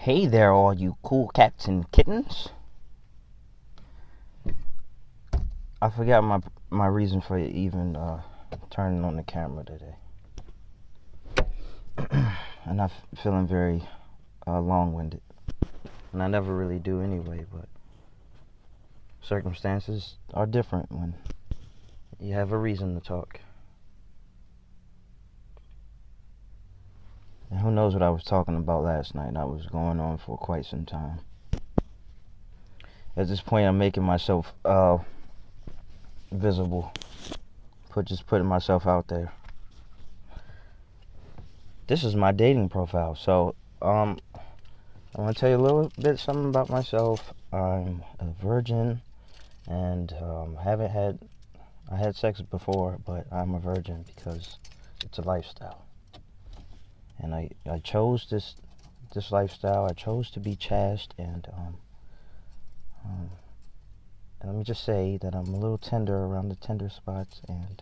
Hey there, all you cool cats and kittens. I forgot my reason for even turning on the camera today. And I'm feeling very long-winded. And I never really do anyway, but circumstances are different when you have a reason to talk. And who knows what I was talking about last night. I was going on for quite some time. At this point, I'm making myself visible. Just putting myself out there. This is my dating profile. So, I want to tell you a little bit something about myself. I'm a virgin, and I had sex before, but I'm a virgin because it's a lifestyle. And I chose this lifestyle. I chose to be chaste, and let me just say that I'm a little tender around the tender spots, and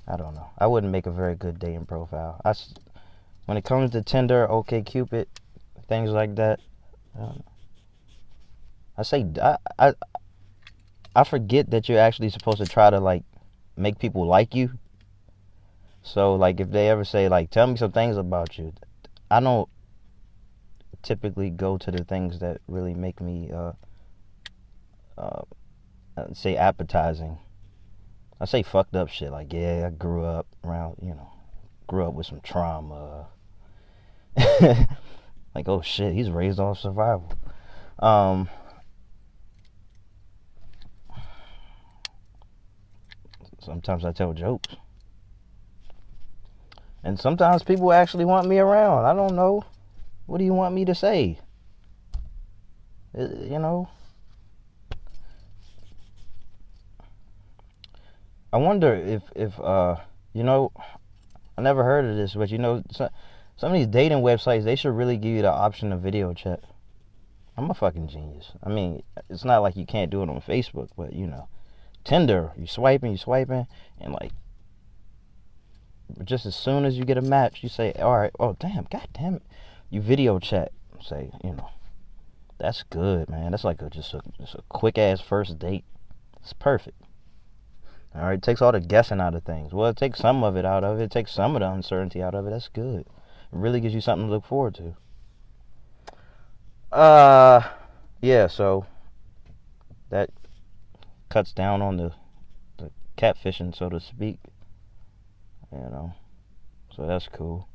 I don't know. I wouldn't make a very good dating profile. When it comes to Tinder, OkCupid, things like that, I forget that you're actually supposed to try to like make people like you. So like if they ever say like tell me some things about you, I don't typically go to the things that really make me say appetizing. I say fucked up shit like, yeah, I grew up with some trauma. Like, oh shit, he's raised off survival. Sometimes I tell jokes. And sometimes people actually want me around. I don't know. What do you want me to say? You know? I wonder if you know, I never heard of this, but you know, some of these dating websites, they should really give you the option of video chat. I'm a fucking genius. I mean, it's not like you can't do it on Facebook, but you know, Tinder, you swiping, and like, just as soon as you get a match, you say, all right, oh damn, god damn it, you video chat, say, you know, that's good, man. That's like just a quick ass first date. It's perfect. All right, it takes all the guessing out of things. Well, it takes some of it out of it. It takes some of the uncertainty out of it. That's good. It really gives you something to look forward to. Yeah, so that cuts down on the catfishing, so to speak. You know, so that's cool.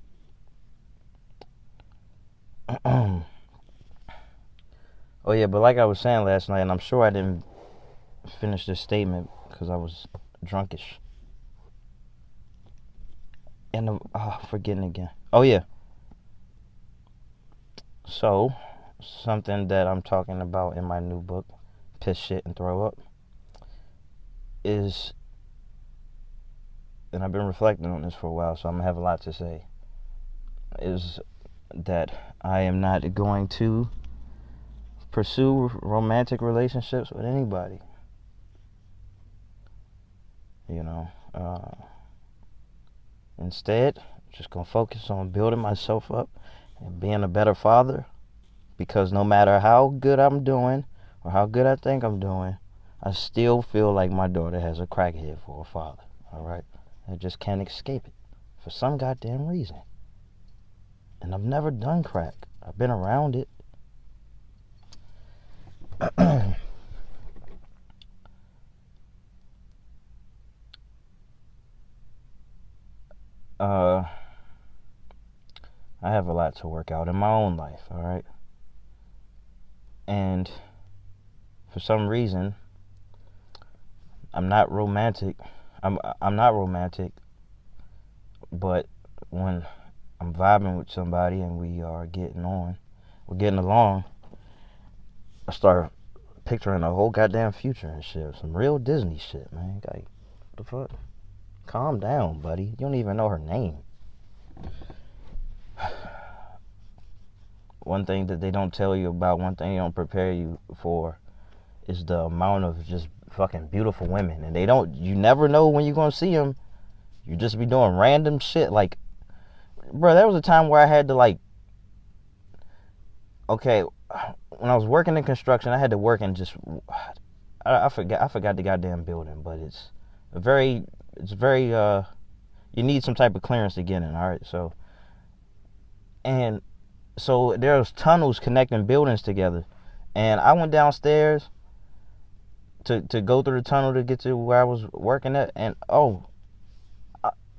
Oh yeah, but like I was saying last night, and I'm sure I didn't finish this statement because I was drunkish. And forgetting again. Oh yeah. So, something that I'm talking about in my new book, Piss, Shit, and Throw Up, is, and I've been reflecting on this for a while, so I'm going to have a lot to say, is that I am not going to pursue romantic relationships with anybody. You know, instead, I'm just going to focus on building myself up and being a better father, because no matter how good I'm doing or how good I think I'm doing, I still feel like my daughter has a crackhead for a father. Alright? I just can't escape it for some goddamn reason. And I've never done crack. I've been around it. I have a lot to work out in my own life, alright? And for some reason, I'm not romantic. I'm not romantic, but when I'm vibing with somebody and we're getting along, I start picturing a whole goddamn future and shit. Some real Disney shit, man. Like, what the fuck? Calm down, buddy. You don't even know her name. One thing that they don't tell you about, one thing they don't prepare you for, is the amount of just fucking beautiful women. And you never know when you're gonna see them. You just be doing random shit. Like, bro, there was a time where I had to like Okay, when I was working in construction, I had to work in just I forgot the goddamn building, but it's very you need some type of clearance to get in. All right, and so there's tunnels connecting buildings together, and I went downstairs to go through the tunnel to get to where I was working at, and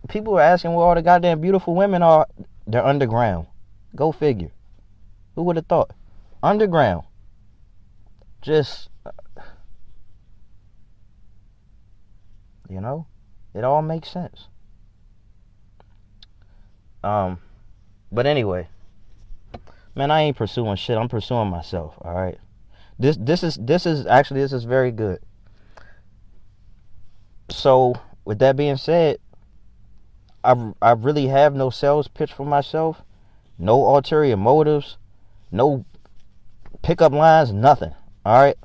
people were asking where all the goddamn beautiful women are. They're underground. Go figure. Who would have thought? Underground. Just, you know, it all makes sense. But anyway, man, I ain't pursuing shit. I'm pursuing myself. All right. This is very good. So with that being said, I really have no sales pitch for myself, no ulterior motives, no pickup lines, nothing. All right.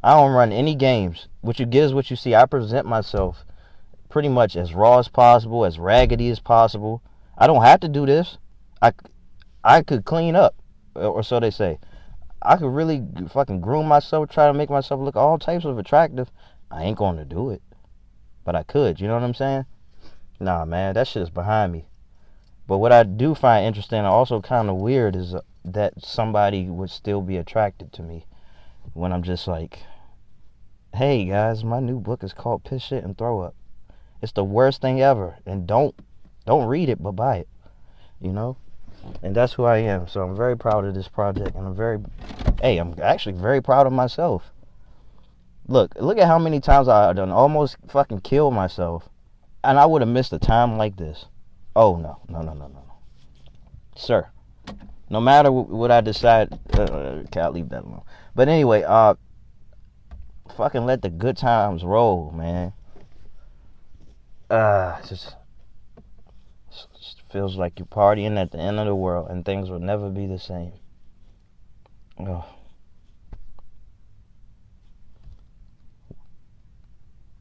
I don't run any games. What you get is what you see. I present myself pretty much as raw as possible, as raggedy as possible. I don't have to do this. I could clean up, or so they say. I could really fucking groom myself, try to make myself look all types of attractive. I ain't going to do it, but I could. You know what I'm saying? Nah, man, that shit is behind me. But what I do find interesting and also kind of weird is that somebody would still be attracted to me when I'm just like, hey guys, my new book is called Piss, Shit, and Throw Up. It's the worst thing ever, and don't read it, but buy it. You know? And that's who I am. So I'm very proud of this project, and I'm actually very proud of myself. Look at how many times I done almost fucking killed myself, and I would have missed a time like this. Oh no, sir. No matter what I decide, I'll leave that alone. But anyway, fucking let the good times roll, man. Just feels like you're partying at the end of the world, and things will never be the same. Oh.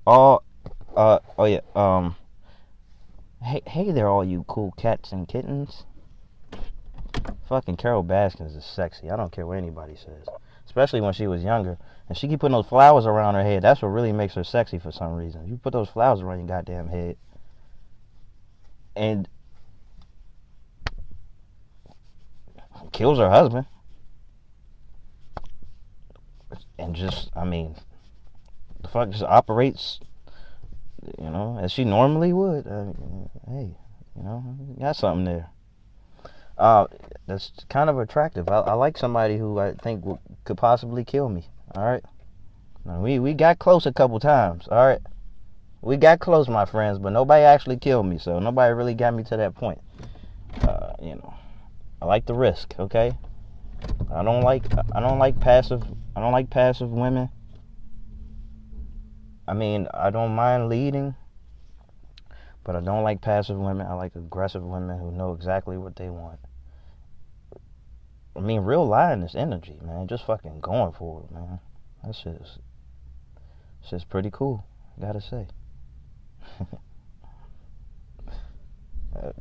Oh yeah. Hey there, all you cool cats and kittens. Fucking Carol Baskins is sexy. I don't care what anybody says. Especially when she was younger. And she keep putting those flowers around her head. That's what really makes her sexy for some reason. You put those flowers around your goddamn head. And kills her husband. And just, I mean, the fuck just operates, you know, as she normally would. Hey, you know, got something there. That's kind of attractive. I like somebody who I think could possibly kill me. All right. Now, we got close a couple times. All right. We got close, my friends, but nobody actually killed me. So nobody really got me to that point. You know, I like the risk. Okay. I don't like passive women. I mean, I don't mind leading, but I don't like passive women. I like aggressive women who know exactly what they want. I mean, real lioness energy, man. Just fucking going for it, man. That shit's pretty cool, I gotta say.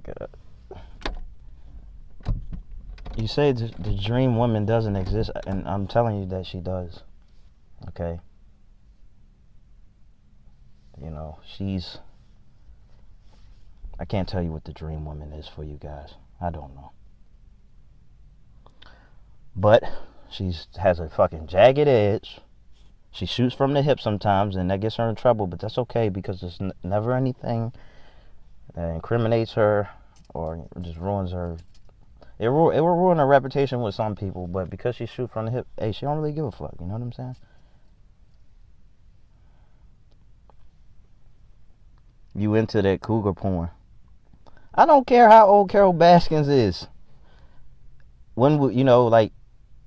God. You say the dream woman doesn't exist, and I'm telling you that she does. Okay? You know, I can't tell you what the dream woman is for you guys. I don't know. But she has a fucking jagged edge. She shoots from the hip sometimes, and that gets her in trouble, but that's okay because there's never anything that incriminates her or just ruins her. It will ruin her reputation with some people, but because she shoots from the hip, hey, she don't really give a fuck. You know what I'm saying? You into that cougar porn. I don't care how old Carol Baskins is. You know, like,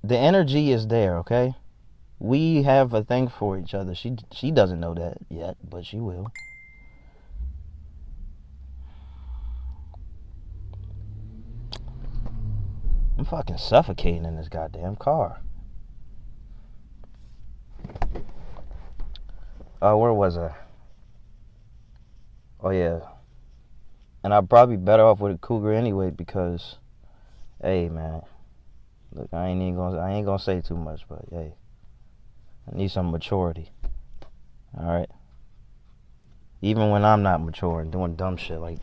the energy is there, okay? We have a thing for each other. She doesn't know that yet, but she will. I'm fucking suffocating in this goddamn car. Where was I? Oh yeah. And I'd probably be better off with a cougar anyway because, hey man, Look, I ain't gonna say too much, but hey, I need some maturity. All right. Even when I'm not mature and doing dumb shit like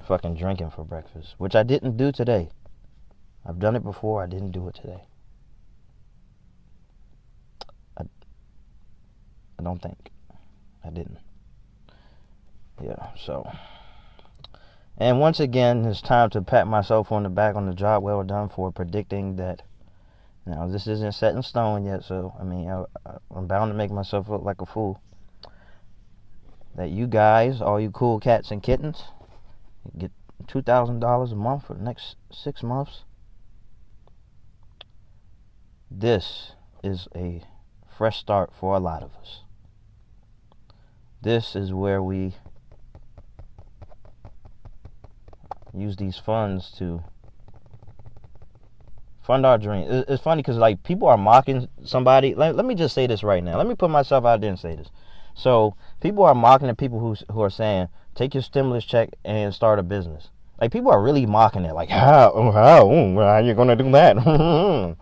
fucking drinking for breakfast, which I didn't do today. I've done it before. I didn't do it today. I don't think I didn't. Yeah. So. And once again, it's time to pat myself on the back on the job well done for predicting that. Now, this isn't set in stone yet, so, I mean, I'm bound to make myself look like a fool. That you guys, all you cool cats and kittens, get $2,000 a month for the next 6 months. This is a fresh start for a lot of us. This is where we use these funds to fund our dreams. It's funny because, like, people are mocking somebody. Let me just say this right now. Let me put myself out there and say this. So, people are mocking the people who are saying, take your stimulus check and start a business. Like, people are really mocking it. Like, how are you going to do that?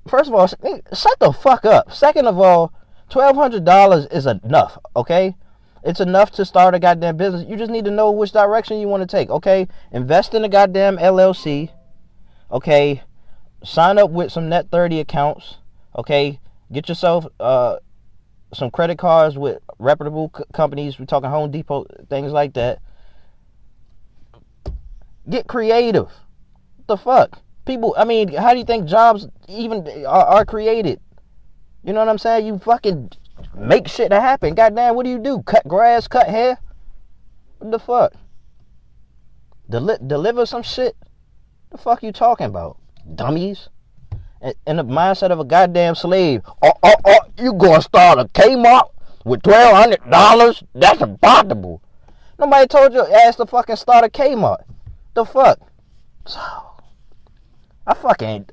First of all, shut the fuck up. Second of all, $1,200 is enough, okay? It's enough to start a goddamn business. You just need to know which direction you want to take, okay? Invest in a goddamn LLC, okay? Sign up with some Net 30 accounts, okay? Get yourself some credit cards with reputable companies. We're talking Home Depot, things like that. Get creative. What the fuck? People, I mean, how do you think jobs even are created? You know what I'm saying? You fucking make shit happen. Goddamn, what do? Cut grass, cut hair? What the fuck? Deliver some shit? The fuck you talking about? Dummies? In the mindset of a goddamn slave. You gonna start a Kmart with $1,200? That's impossible. Nobody told your ass to fucking start a Kmart. The fuck? I fucking,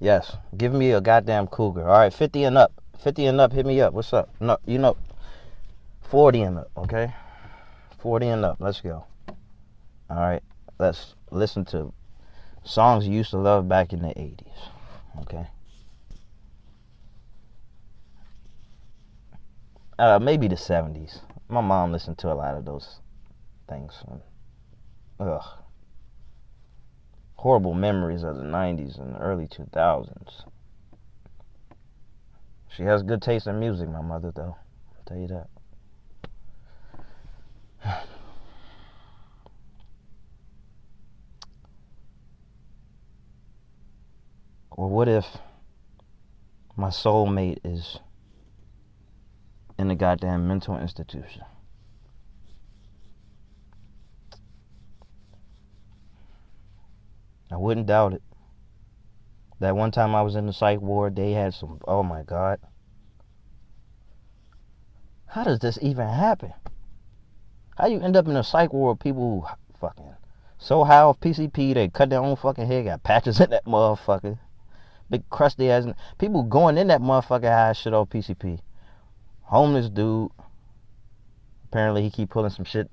Yes, give me a goddamn cougar. All right, 50 and up. 50 and up, hit me up. What's up? No, 40 and up, okay? 40 and up, let's go. All right, let's listen to songs you used to love back in the 80s, okay? Maybe the 70s. My mom listened to a lot of those things. Ugh. Horrible memories of the 90s and the early 2000s. She has good taste in music, my mother, though. I'll tell you that. Or what if my soulmate is in a goddamn mental institution? I wouldn't doubt it. That one time I was in the psych ward, they had some, oh my God. How does this even happen? How you end up in a psych ward with people who fucking so high off PCP they cut their own fucking head, got patches in that motherfucker. Big crusty ass. People going in that motherfucker high shit off PCP. Homeless dude. Apparently he keep pulling some shit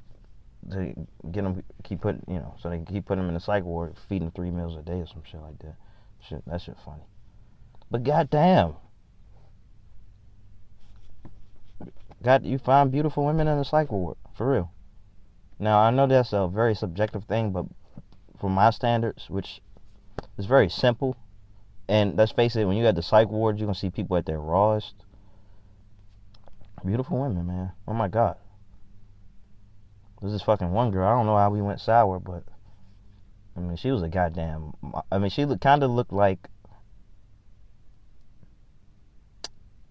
to get him, keep putting, so they keep putting him in the psych ward, feeding him 3 meals a day or some shit like that. That shit funny. But goddamn, you find beautiful women in the psych ward, for real. Now I know that's a very subjective thing, but for my standards, which is very simple, and let's face it, when you at the psych ward, you're gonna see people at their rawest. Beautiful women, man. Oh my God. There's this fucking one girl, I don't know how we went sour, but I mean, she was a goddamn, she kind of looked like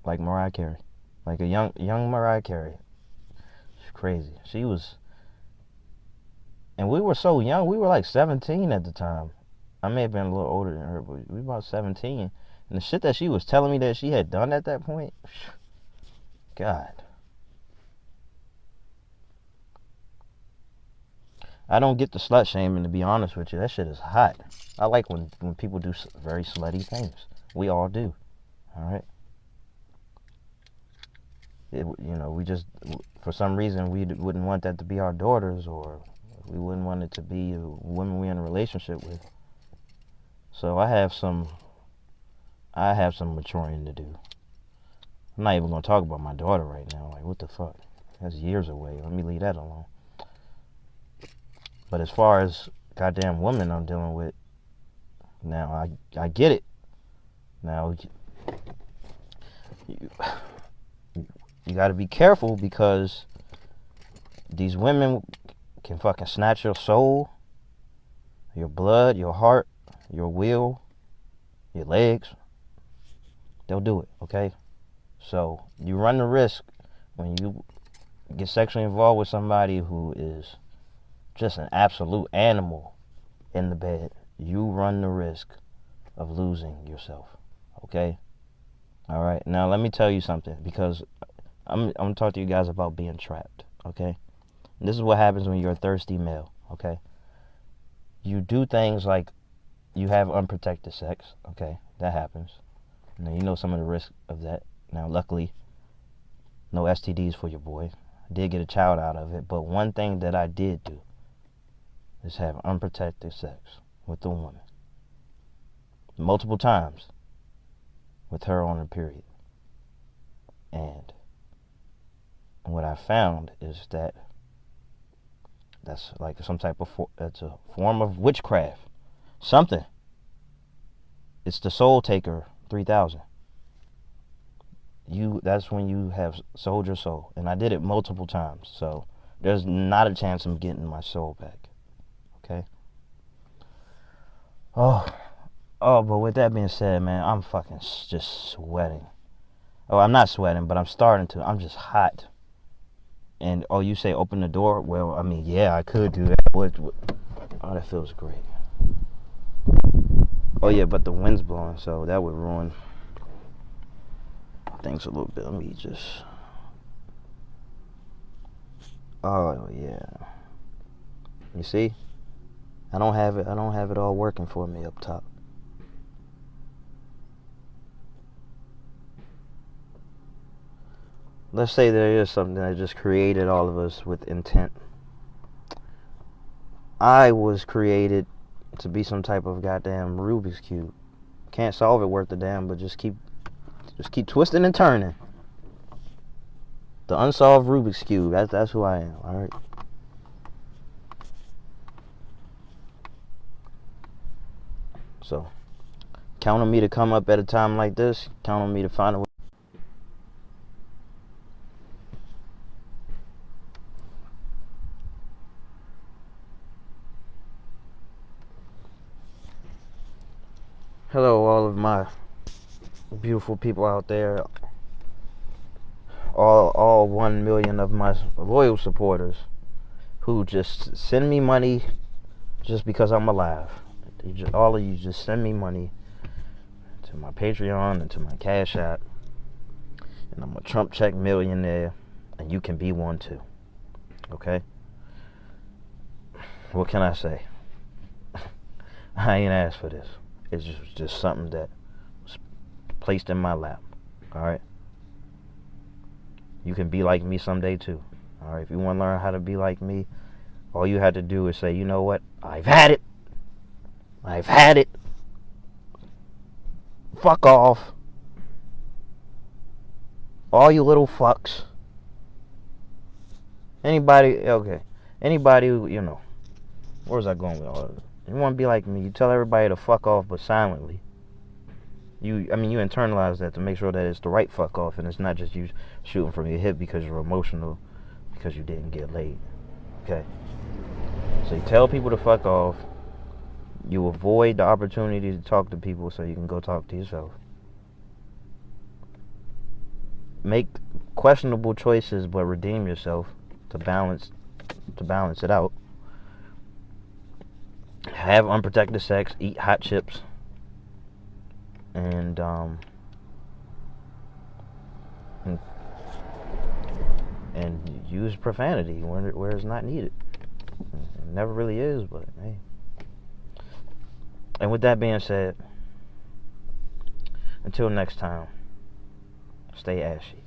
Mariah Carey. Like a young Mariah Carey. She's crazy. She was, and we were so young, we were like 17 at the time. I may have been a little older than her, but we were about 17. And the shit that she was telling me that she had done at that point, God. I don't get the slut shaming, to be honest with you. That shit is hot. I like when people do very slutty things. We all do. Alright? we just, for some reason, we wouldn't want that to be our daughters, or we wouldn't want it to be women we're in a relationship with. So I have some maturing to do. I'm not even gonna talk about my daughter right now. Like, what the fuck? That's years away. Let me leave that alone. But as far as goddamn women I'm dealing with now, I get it. Now, you got to be careful, because these women can fucking snatch your soul, your blood, your heart, your will, your legs. They'll do it, okay? So you run the risk when you get sexually involved with somebody who is just an absolute animal in the bed. You run the risk of losing yourself, okay? All right. Now let me tell you something, because I'm gonna talk to you guys about being trapped, okay? And this is what happens when you're a thirsty male, okay? You do things like you have unprotected sex, okay? That happens. Now you know some of the risks of that. Now luckily, no STDs for your boy. I did get a child out of it, but one thing that I did do is have unprotected sex with a woman multiple times with her on her period. And what I found is that that's like some type of it's a form of witchcraft. Something. It's the Soul Taker 3000. That's when you have sold your soul, and I did it multiple times. So there's not a chance of getting my soul back. Okay. Oh, but with that being said, man, I'm fucking just sweating. Oh, I'm not sweating, but I'm starting to. I'm just hot. And you say open the door? Well, I mean, yeah, I could do that. Oh, that feels great. Oh yeah, but the wind's blowing, so that would ruin things a little bit. Let me just. Oh yeah. You see? I don't have it all working for me up top. Let's say there is something that just created all of us with intent. I was created to be some type of goddamn Rubik's Cube. Can't solve it worth a damn, but just keep twisting and turning. The unsolved Rubik's Cube. That's who I am. All right. So, count on me to come up at a time like this. Count on me to find a way. Hello, all of my beautiful people out there. All 1 million of my loyal supporters who just send me money just because I'm alive. All of you just send me money to my Patreon and to my Cash App, and I'm a Trump check millionaire, and you can be one too. Okay? What can I say? I ain't asked for this. It's just something that was placed in my lap. Alright? You can be like me someday too. Alright? If you want to learn how to be like me, all you had to do is say, you know what? I've had it. I've had it. Fuck off. All you little fucks. Anybody who, where was I going with all of it? You want to be like me, you tell everybody to fuck off, but silently. You internalize that to make sure that it's the right fuck off, and it's not just you shooting from your hip because you're emotional because you didn't get laid. Okay? So you tell people to fuck off. You avoid the opportunity to talk to people so you can go talk to yourself. Make questionable choices, but redeem yourself to balance it out. Have unprotected sex, eat hot chips, and use profanity where it's not needed. It never really is, but hey. And with that being said, until next time, stay ashy.